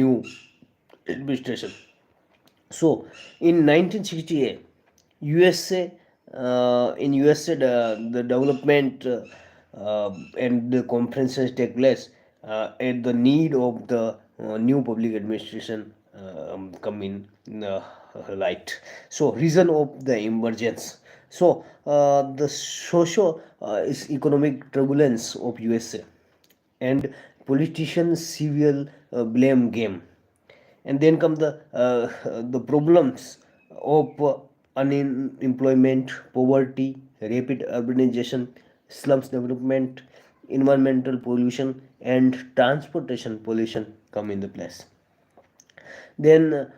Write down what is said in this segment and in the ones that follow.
new administration. So in 1968, USA, in USA, the development and the conferences take place at the need of the new public administration come in light. So reason of the emergence. So the socio is economic turbulence of USA and politicians civil blame game. And then come the problems of unemployment, poverty, rapid urbanization, slums development, environmental pollution, and transportation pollution come in the place. Then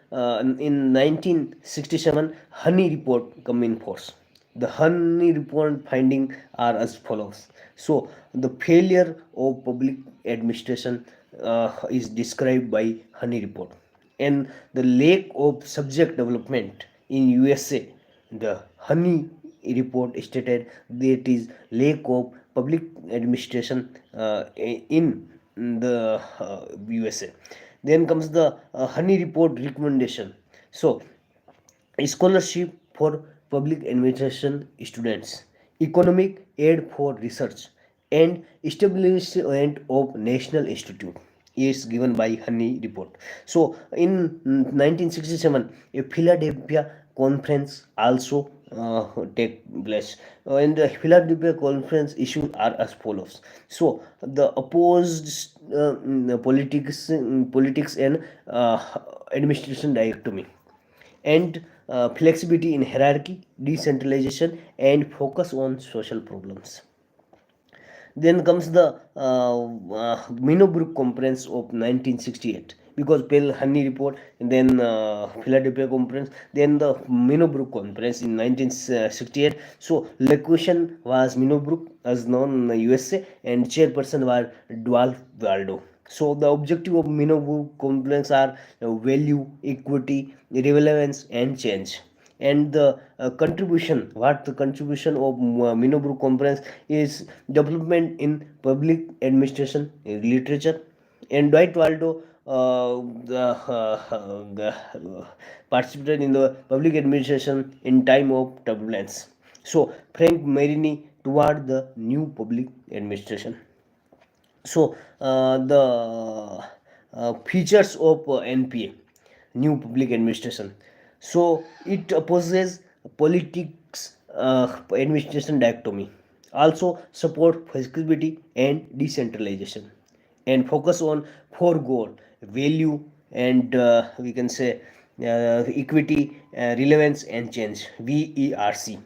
in 1967, Honey Report come in force. The Honey Report finding are as follows. So the failure of public administration is described by Honey Report, and the lack of subject development in USA. The Honey Report stated that is lack of public administration in the USA. Then comes the Honey Report recommendation. So scholarship for public administration students, economic aid for research, and establishment of national institute is given by Honey Report. So in 1967, a Philadelphia conference also take place, and the Philadelphia conference issues are as follows. So the opposed politics and administration dichotomy, and flexibility in hierarchy, decentralization, and focus on social problems. Then comes the Minobrook Conference of 1968, because Pell Honey Report, and then Philadelphia Conference, then the Minobrook Conference in 1968. So location was Minobrook, as known in the USA, and chairperson was Dwal Waldo. So the objective of Minobrook Conference are value, equity, relevance, and change. And the contribution, what the contribution of Minobrook Conference is: development in public administration literature. And Dwight Waldo participated in the public administration in time of turbulence. So Frank Marini toward the new public administration. So the features of NPA, new public administration. So it opposes politics administration dichotomy, also support flexibility and decentralization, and focus on four goal: value, and we can say equity, relevance, and change, VERC.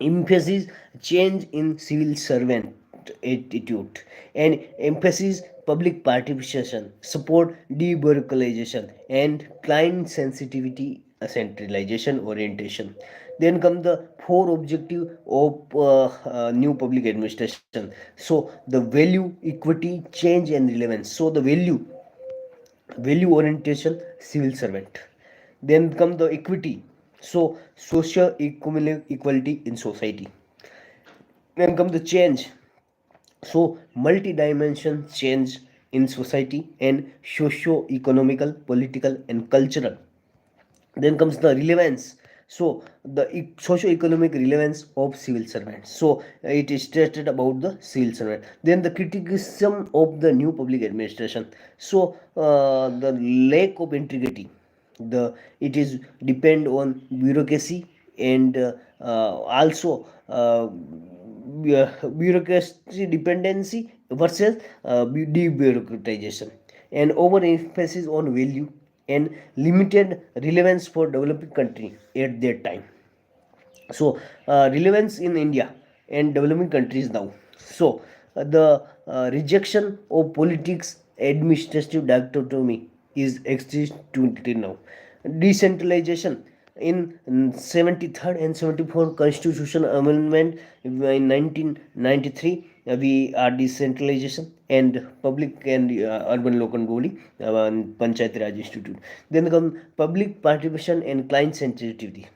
Emphasis change in civil servant attitude, and emphasis public participation, support debureaucratization, and client sensitivity centralization orientation. Then come the four objective of new public administration. So the value, equity, change, and relevance. So the value orientation, civil servant. Then come the equity, so social equality in society. Then come the change, so multi-dimension change in society and socio-economical, political, and cultural. Then comes the relevance, so the socio-economic relevance of civil servants. So it is stated about the civil servant. Then the criticism of the new public administration, so the lack of integrity, the it is depend on bureaucracy, and also bureaucracy dependency versus debureaucratization, and over emphasis on value and limited relevance for developing country at that time. So relevance in India and developing countries now. So the rejection of politics administrative dichotomy is existing now. Decentralization in 73rd and 74th constitution amendment in 1993, we are decentralization and public and urban local body, panchayat raj institute. Then come public participation and client sensitivity.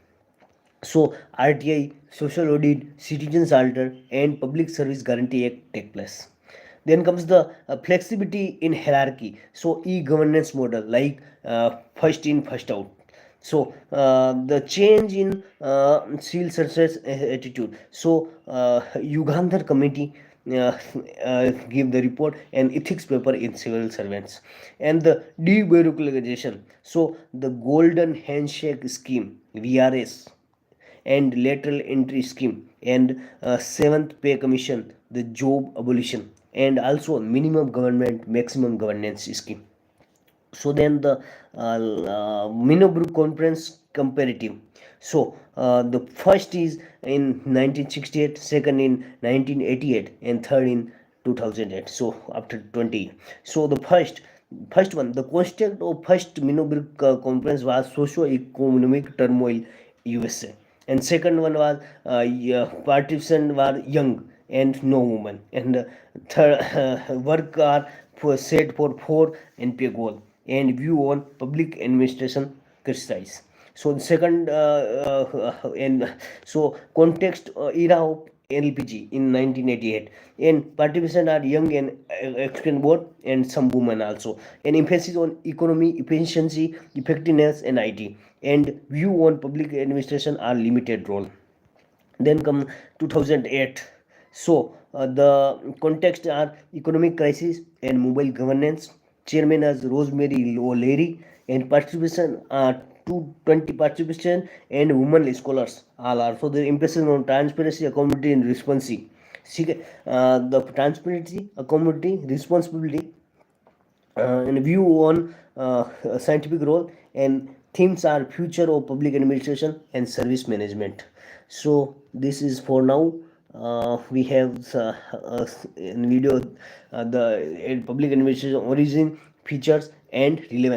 So RTI, social audit, citizens alter, and public service guarantee act take place. Then comes the flexibility in hierarchy. So e-governance model like first in first out. So the change in civil service attitude. So Ugandhar committee give the report and ethics paper in civil servants, and the debureaucratization. So the golden handshake scheme, VRS, and lateral entry scheme, and seventh pay commission, the job abolition, and also minimum government maximum governance scheme. So then the Minobru conference comparative. So the first is in 1968, second in 1988, and third in 2008. So after 20. So the first one, the concept of first Minobru conference was socio-economic turmoil USA, and second one was yeah, partisan were young and no woman, and third work are for set for 4 NPA goal, and view on public administration criticize. So the second and so context era of LPG in 1988, and participants are young and explain board and some women also, and emphasis on economy efficiency effectiveness and IT, and view on public administration are limited role. Then come 2008. So the context are economic crisis and mobile governance. Chairman as Rosemary O'Leary, and participation 220 participation and women scholars all are. So the emphasis on transparency, accountability, and responsibility. See, the transparency, accountability, responsibility, and view on scientific role, and themes are future of public administration and service management. So this is for now. We have in video the public administration origin, features, and relevance.